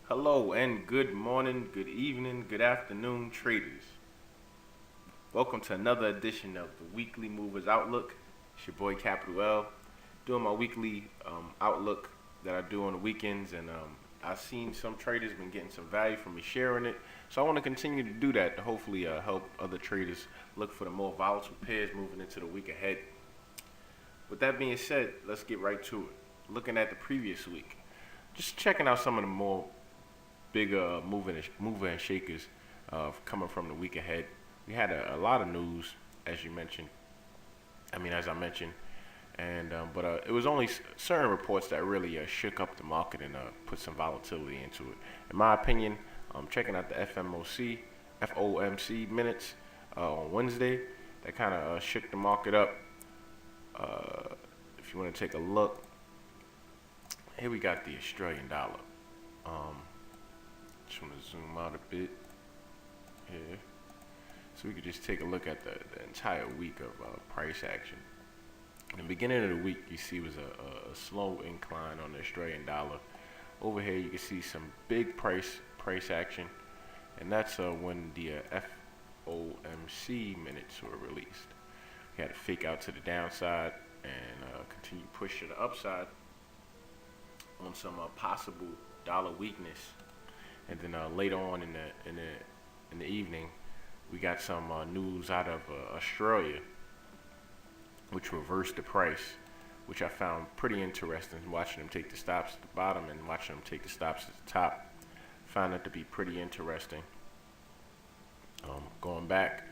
Hello and good morning, good evening, good afternoon, traders. Welcome to another edition of the Weekly Movers Outlook. It's your boy Capital L, doing my weekly outlook that I do on the weekends, and I've seen some traders been getting some value from me sharing it, so I want to continue to do that to hopefully help other traders look for the more volatile pairs moving into the week ahead. With that being said, let's get right to it. Looking at the previous week, just checking out some of the more bigger mover and shakers coming from the week ahead. We had a lot of news, as I mentioned, and but it was only certain reports that really shook up the market and put some volatility into it. In my opinion, checking out the FOMC minutes on Wednesday, that kind of shook the market up. If you want to take a look, here we got the Australian dollar. Just want to zoom out a bit here, so we could just take a look at the entire week of price action. In the beginning of the week, you see was a slow incline on the Australian dollar. Over here, you can see some big price action, and that's when the FOMC minutes were released. We had a fake out to the downside and continue push to the upside on some possible dollar weakness. And then later on in the evening, we got some news out of Australia, which reversed the price, which I found pretty interesting. Watching them take the stops at the bottom and watching them take the stops at the top, found it to be pretty interesting. Going back,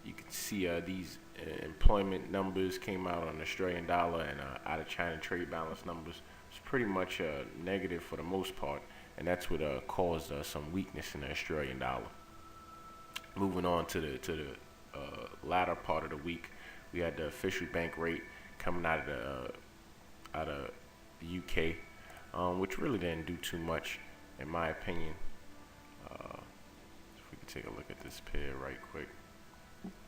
you can see these employment numbers came out on the Australian dollar, and out of China trade balance numbers. It's pretty much negative for the most part. And that's what caused some weakness in the Australian dollar. Moving on to the latter part of the week, we had the official bank rate coming out of the UK, which really didn't do too much, in my opinion. If we could take a look at this pair right quick,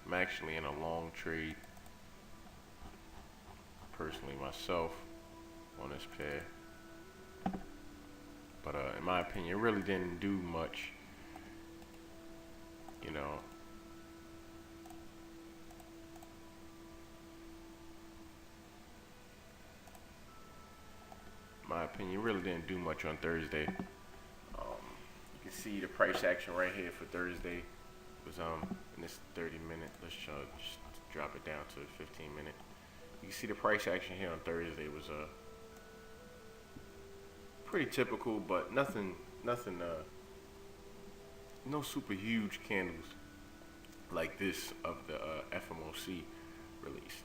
I'm actually in a long trade, personally myself, on this pair. But in my opinion, it really didn't do much. You know, my opinion, really didn't do much on Thursday. You can see the price action right here for Thursday was in this 30-minute. Let's just drop it down to the 15-minute. You can see the price action here on Thursday was pretty typical, but nothing, no super huge candles like this of the FOMC release.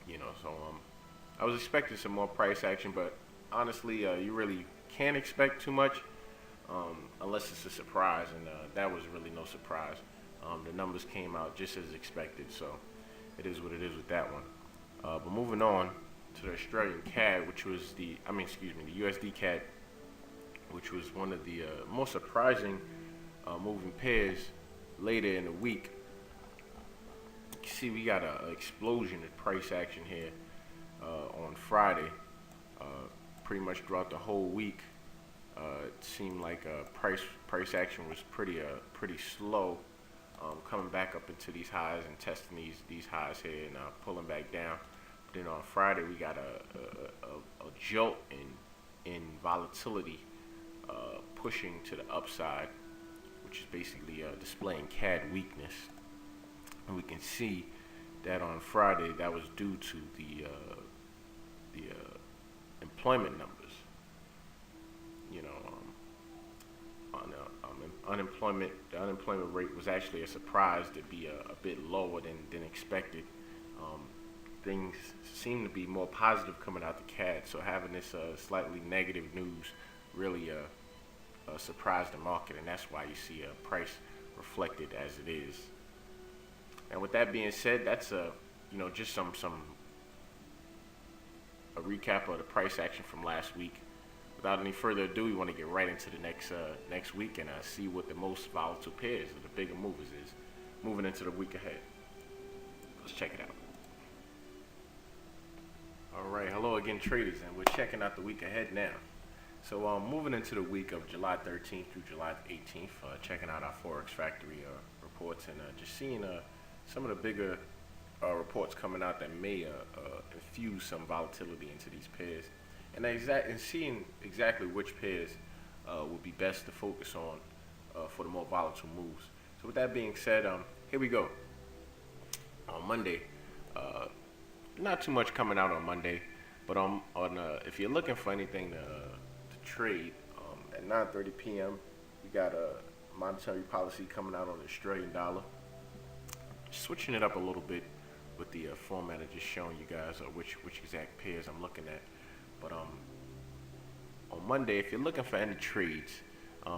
You know, so I was expecting some more price action, but honestly, you really can't expect too much unless it's a surprise, and that was really no surprise. The numbers came out just as expected, so it is what it is with that one. But moving on to the Australian CAD, which was the USDCAD, which was one of the more surprising moving pairs later in the week. You can see we got an explosion in price action here on Friday. Pretty much throughout the whole week, it seemed like price action was pretty slow, coming back up into these highs and testing these highs here and pulling back down. Then on Friday we got a jolt in volatility, pushing to the upside, which is basically displaying CAD weakness. And we can see that on Friday that was due to the employment numbers. You know, the unemployment rate was actually a surprise to be a bit lower than expected. Things seem to be more positive coming out the CAD, so having this slightly negative news really surprised the market, and that's why you see a price reflected as it is. And with that being said, that's just a recap of the price action from last week. Without any further ado, we want to get right into the next week and see what the most volatile pairs or the bigger movers is moving into the week ahead. Let's check it out. All right, hello again, traders, and we're checking out the week ahead now. So moving into the week of July 13th through July 18th, checking out our Forex Factory reports and just seeing some of the bigger reports coming out that may infuse some volatility into these pairs, and seeing exactly which pairs would be best to focus on for the more volatile moves. So with that being said, here we go. On Monday, not too much coming out on Monday, but if you're looking for anything to trade, at 9:30 p.m. we got a monetary policy coming out on the Australian dollar. Switching it up a little bit with the format of just showing you guys which exact pairs I'm looking at. But on Monday, if you're looking for any trades,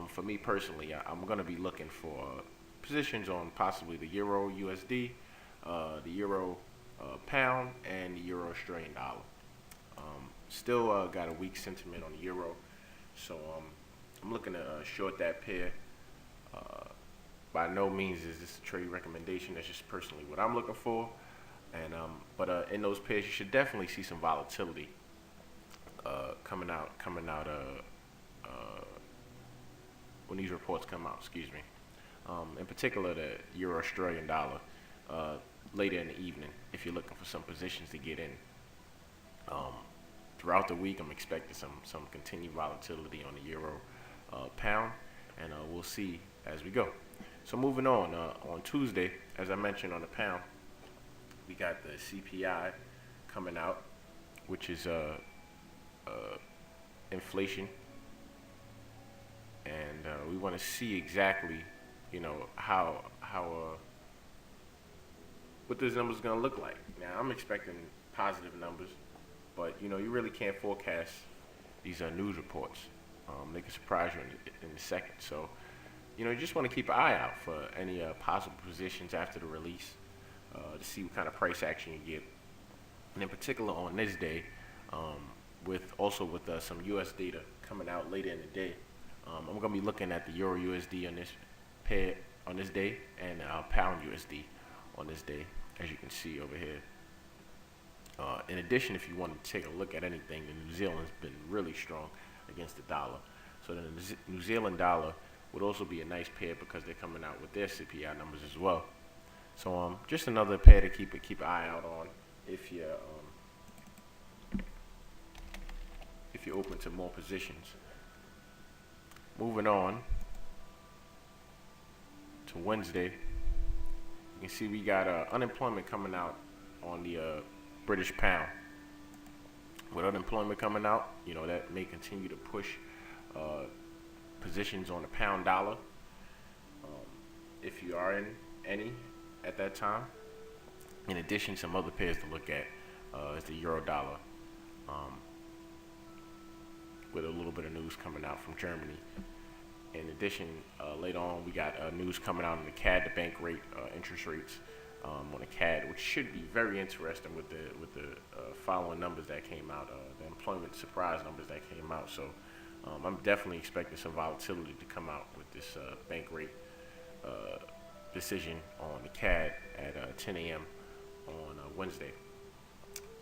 for me personally, I'm going to be looking for positions on possibly the Euro USD, the Euro pound, and the Euro Australian dollar. Still got a weak sentiment on the Euro, so I'm looking to short that pair. By no means is this a trade recommendation. That's just personally what I'm looking for. And but in those pairs, you should definitely see some volatility coming out when these reports come out. Excuse me. In particular, the Euro Australian dollar later in the evening, if you're looking for some positions to get in. Throughout the week, I'm expecting some continued volatility on the Euro pound, and we'll see as we go. So moving on Tuesday, as I mentioned on the pound, we got the CPI coming out, which is inflation, and we want to see exactly, how what this number is going to look like. Now, I'm expecting positive numbers, but you really can't forecast these news reports. They can surprise you in a second. So, you just want to keep an eye out for any possible positions after the release to see what kind of price action you get. And in particular on this day, with some U.S. data coming out later in the day, I'm going to be looking at the Euro USD on this pair on this day, and Pound USD on this day, as you can see over here. In addition, if you want to take a look at anything, the New Zealand's been really strong against the dollar. So the New Zealand dollar would also be a nice pair because they're coming out with their CPI numbers as well. So just another pair to keep an eye out on if you're open to more positions. Moving on to Wednesday, you can see we got unemployment coming out on the British pound. With unemployment coming out, that may continue to push positions on the pound dollar. If you are in any at that time. In addition, some other pairs to look at is the euro dollar, with a little bit of news coming out from Germany. In addition, later on, we got news coming out on the CAD, the bank rate, interest rates on the CAD, which should be very interesting with the following numbers that came out, the employment surprise numbers that came out. So I'm definitely expecting some volatility to come out with this bank rate decision on the CAD at 10 a.m. on Wednesday.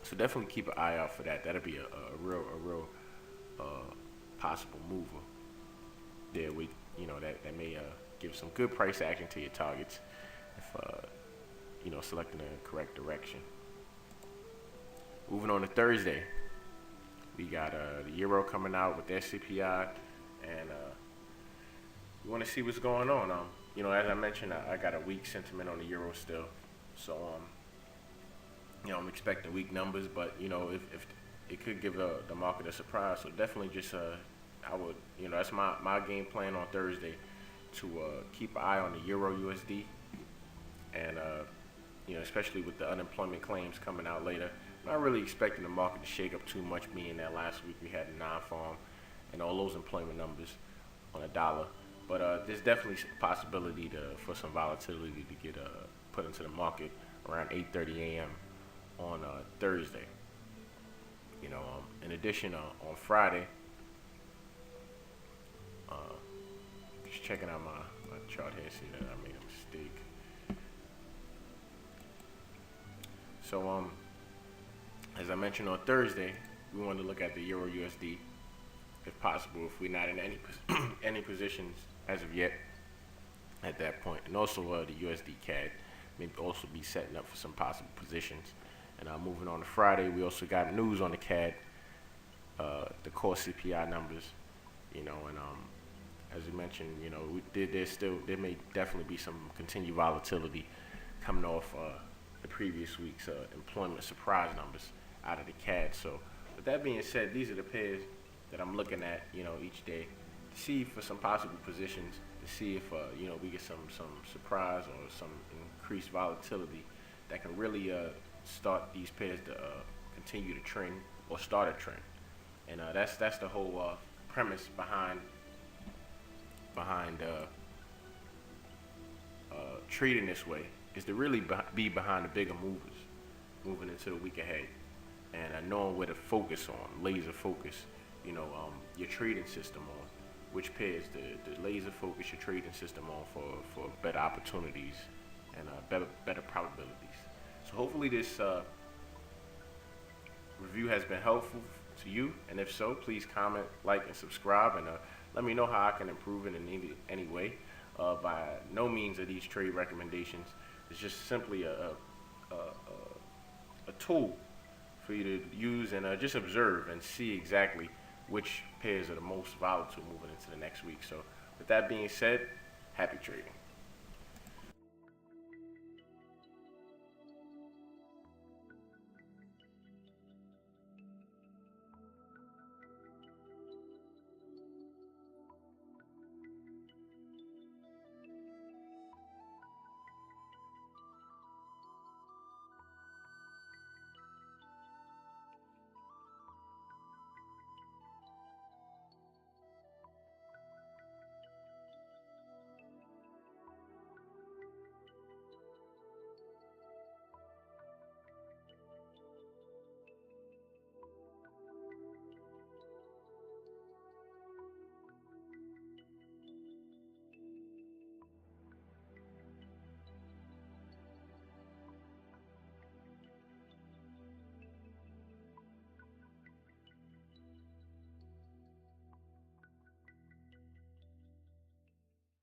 So definitely keep an eye out for that. That'll be a real possible mover there. That may give some good price action to your targets if selecting the correct direction. Moving on to Thursday, we got the euro coming out with their CPI, and we want to see what's going on. As I mentioned, I got a weak sentiment on the euro still, so I'm expecting weak numbers, but if it could give the market a surprise. So definitely just I would that's my game plan on Thursday, to keep an eye on the euro USD, and especially with the unemployment claims coming out later. I'm not really expecting the market to shake up too much, being that last week we had the non-farm and all those employment numbers on a dollar. But there's definitely a possibility for some volatility to get put into the market around 8:30 a.m. on Thursday. In addition, on Friday, just checking out my chart here, see that I made a mistake. So as I mentioned on Thursday, we wanted to look at the Euro USD, if possible if we're not in any any positions as of yet at that point. And also the USDCAD may also be setting up for some possible positions. And moving on to Friday, we also got news on the CAD, the core CPI numbers, and as we mentioned, there may definitely be some continued volatility coming off the previous week's employment surprise numbers out of the CAD. So with that being said, these are the pairs that I'm looking at, each day to see for some possible positions, to see if we get some surprise or some increased volatility that can really start these pairs to continue to trend or start a trend. And that's the whole premise behind trading this way, is to really be behind the bigger movers moving into the week ahead, and knowing where to focus on, laser focus, your trading system on, which pairs to laser focus your trading system on for better opportunities and better probabilities. So hopefully this review has been helpful to you, and if so, please comment, like, and subscribe, and let me know how I can improve it in any way. By no means are these trade recommendations. It's just simply a tool for you to use and just observe and see exactly which pairs are the most volatile moving into the next week. So with that being said, happy trading.